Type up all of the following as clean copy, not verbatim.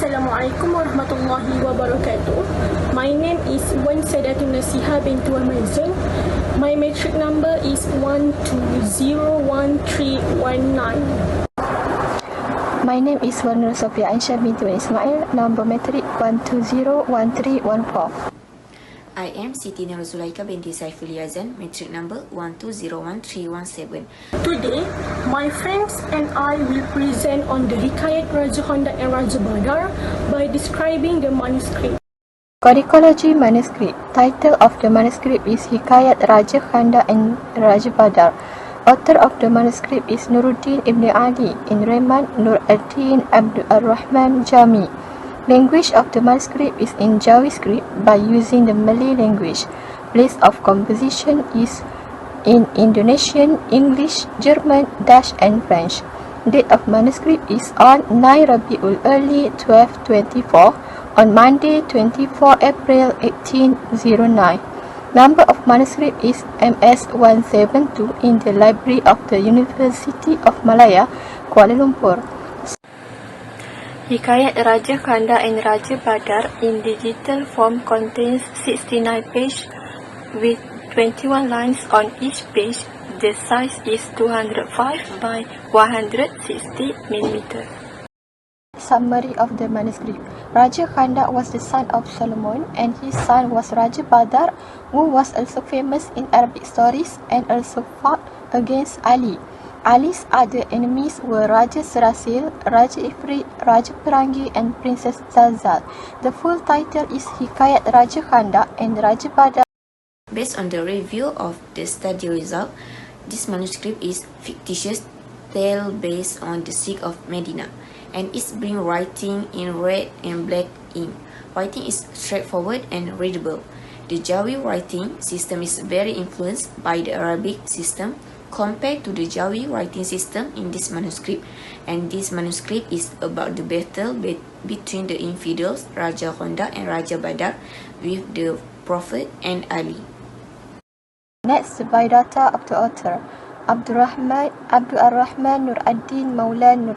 Assalamualaikum warahmatullahi wabarakatuh. My name is Wan Sadatun Nasiha binti Mazun. My matric number is 1201319. My name is Wan Sofia Aisyah binti Ismail, number matric 1201314. I am Siti Nur Zulaika binti Saiful Yazan, matric number 1201317. Today, my friends and I will present on the Hikayat Raja Khanda and Raja Badar by describing the manuscript. Codicology Manuskrip. Title of the manuscript is Hikayat Raja Khanda and Raja Badar. Author of the manuscript is Nuruddin Ibn Ali in Rahman Nur al-Din Abdul Ar-Rahman Jami. Language of the manuscript is in Jawi script by using the Malay language. Place of composition is in Indonesian, English, German, Dutch and French. Date of manuscript is on 9 Rabiul Early 1224 on Monday 24 April 1809. Number of manuscript is MS 172 in the library of the University of Malaya, Kuala Lumpur. Hikayat Raja Khanda and Raja Badar in digital form contains 69 pages with 21 lines on each page. The size is 205 by 160 mm. Summary of the manuscript. Raja Khanda was the son of Solomon and his son was Raja Badar, who was also famous in Arabic stories and also fought against Ali. Ali's other enemies were Raja Serasil, Raja Ifrit, Raja Perangi and Princess Zalzal. The full title is Hikayat Raja Khanda and Raja Badar. Based on the review of the study result, this manuscript is fictitious tale based on the siege of Medina and is being writing in red and black ink. Writing is straightforward and readable. The Jawi writing system is very influenced by the Arabic system compared to the Jawi writing system in this manuscript, and this manuscript is about the battle between the infidels Raja Khanda and Raja Badar with the Prophet and Ali. Next, biodata of the author. Abdul Ar-Rahman Nur ad-Din Maula Nur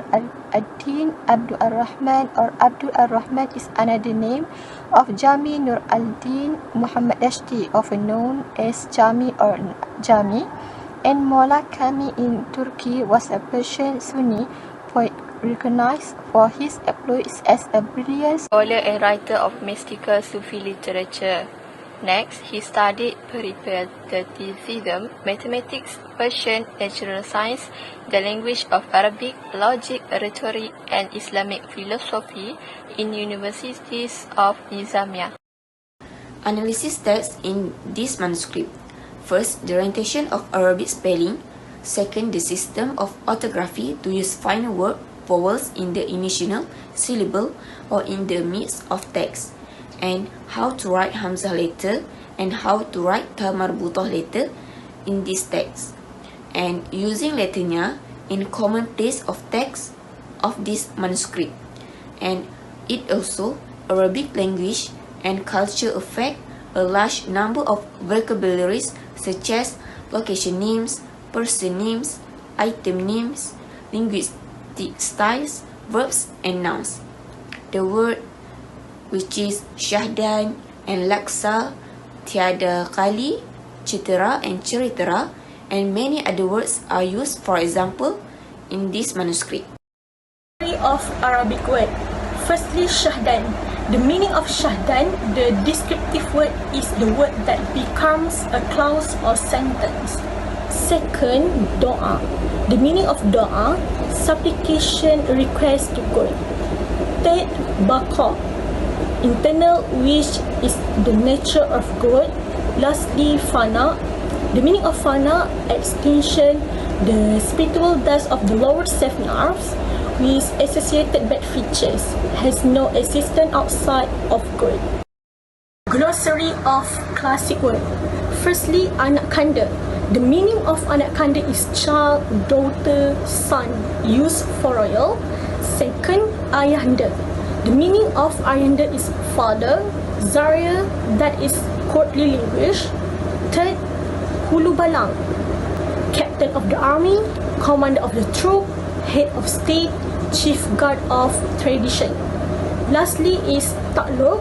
ad-Din Abdul Ar-Rahman or Abdul Ar-Rahman is another name of Jami Nur al-Din Muhammad Dashti, often known as Jami or Jami. And Mola Kami in Turkey was a Persian Sunni poet recognized for his exploits as a brilliant scholar and writer of mystical Sufi literature. Next, he studied peripatetism, mathematics, Persian, natural science, the language of Arabic, logic, rhetoric, and Islamic philosophy in universities of Nizamiya. Analysis text in this manuscript. First, the orientation of Arabic spelling. Second, the system of orthography to use final word vowels in the initial syllable or in the midst of text, and how to write Hamzah letter and how to write Ta Marbutah letter in this text, and using letternya in common place of text of this manuscript, and it also Arabic language and culture affect a large number of vocabularies such as location names, person names, item names, linguistic styles, verbs and nouns. The word which is Syahdan and Laksa, Tiada Kali, Citera and Ceritera, and many other words are used, for example, in this manuscript. Of Arabic word. Firstly, Syahdan. The meaning of Syahdan, the descriptive word, is the word that becomes a clause or sentence. Second, Doa. The meaning of Doa, supplication, request to God. Third, Baqa. Internal wish is the nature of God. Lastly, Fana. The meaning of Fana, extinction, the spiritual death of the lower self nerves with associated bad features, has no existence outside of God. Glossary of classic word. Firstly, anak kanda. The meaning of anak kanda is child, daughter, son, used for royal. Second, ayahanda. The meaning of ayahanda is father. Zarya, that is courtly language. Third, hulu balang. Captain of the army, commander of the troop, head of state, chief guard of tradition. Lastly is takluk,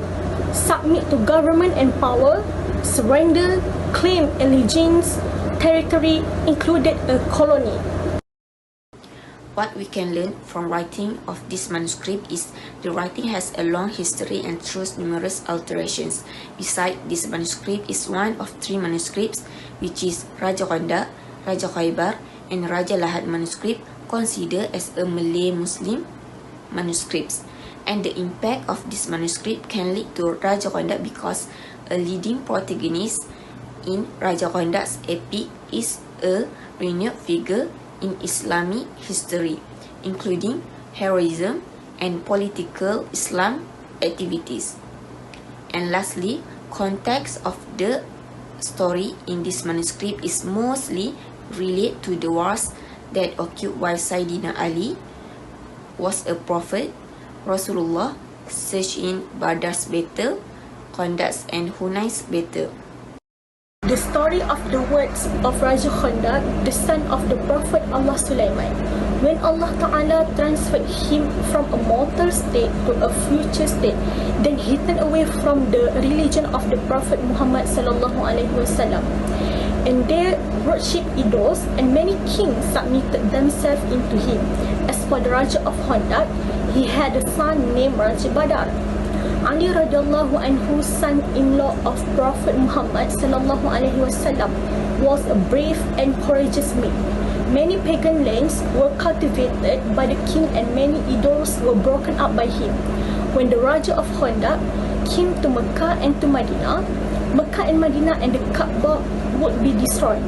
submit to government and power, surrender, claim allegiance, territory included a colony. What we can learn from writing of this manuscript is the writing has a long history and through numerous alterations. Besides, this manuscript is one of three manuscripts, which is Raja Kondak, Raja Khaybar, and Raja Lahad manuscript, considered as a Malay Muslim manuscripts. And the impact of this manuscript can lead to Raja Kondak because a leading protagonist in Raja Kondak's epic is a renowned figure in Islamic history, including heroism and political Islam activities. And lastly, context of the story in this manuscript is mostly related to the wars that occurred while Sayyidina Ali was a prophet, Rasulullah such in Badar's battle, Khandaq's and Hunain's battle. The story of the words of Raja Kondak, the son of the Prophet Allah Sulaiman, when Allah Ta'ala transferred him from a mortal state to a future state, then he turned away from the religion of the Prophet Muhammad Sallallahu Alaihi Wasallam, and they worshipped idols, and many kings submitted themselves into him. As for the Raja of Kondak, he had a son named Raja Badar. Ali radhiyallahu anhu, son-in-law of Prophet Muhammad sallallahu alaihi wasallam, was a brave and courageous man. Many pagan lands were cultivated by the king and many idols were broken up by him. When the Raja of Kondak came to Mecca and to Medina, Mecca and Medina and the Kaaba would be destroyed.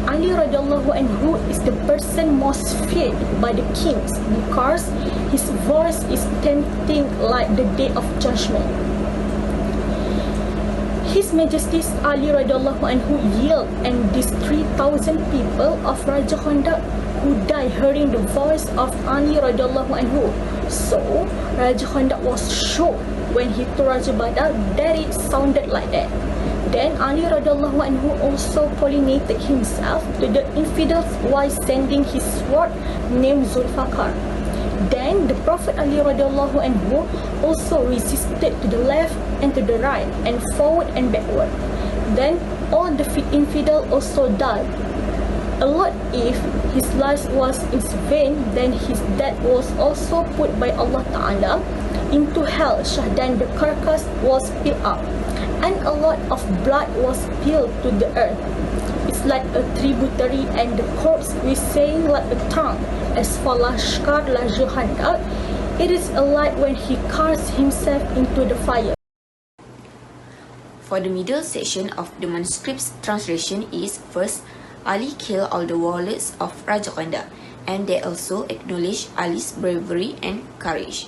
Ali radhiyallahu anhu is the person most feared by the kings because his voice is tempting like the day of judgment. His Majesty Ali radhiyallahu anhu yelled, and these 3,000 people of Raja Kondak who died hearing the voice of Ali radhiyallahu anhu. So Raja Kondak was shocked when he told Raja Badar that it sounded like that. Then Ali radhiyallahu anhu also pollinated himself to the infidels while sending his sword named Zulfaqar. Then the Prophet Ali radhiyallahu anhu also resisted to the left and to the right and forward and backward. Then all the infidel also died. A lot if his life was in vain, then his death was also put by Allah Ta'ala into hell. Then the carcass was peeled up, and a lot of blood was spilled to the earth. It's like a tributary, and the corpse is saying like a tongue. As for Lashkar Raja Kondak, it is alive when he casts himself into the fire. For the middle section of the manuscript's translation is, first, Ali killed all the warlords of Raja Kondak, and they also acknowledge Ali's bravery and courage.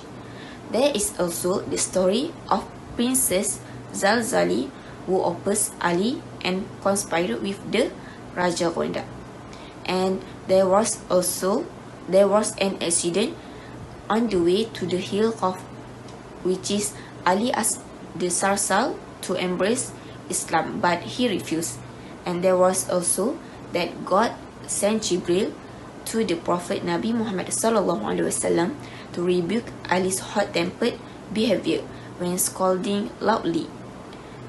There is also the story of Princess Zalzali, who opposed Ali and conspired with the Raja Kondak. And there was an accident on the way to the hill of which is Ali asked the Sarsal to embrace Islam, but he refused. And there was also that God sent Jibril to the Prophet Nabi Muhammad sallallahu alaihi wasallam to rebuke Ali's hot-tempered behavior when scolding loudly.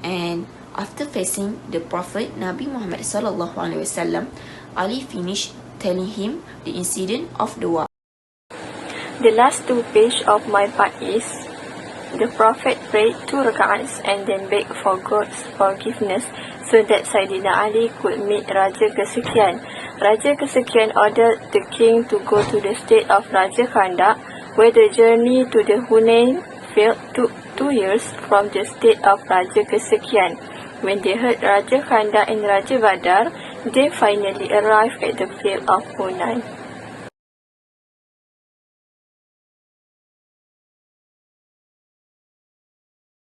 And after facing the Prophet Nabi Muhammad sallallahu alaihi wasallam, Ali finished telling him the incident of the war. The last two pages of my part is, the Prophet prayed 2 rak'ats and then begged for God's forgiveness so that Sayyidina Ali could meet Raja Kesekian. Raja Kesekian ordered the king to go to the state of Raja Kondak, where the journey to the Hunain field took 2 years from the state of Raja Kesekian. When they heard Raja Kondak and Raja Badar, they finally arrived at the field of Hunain.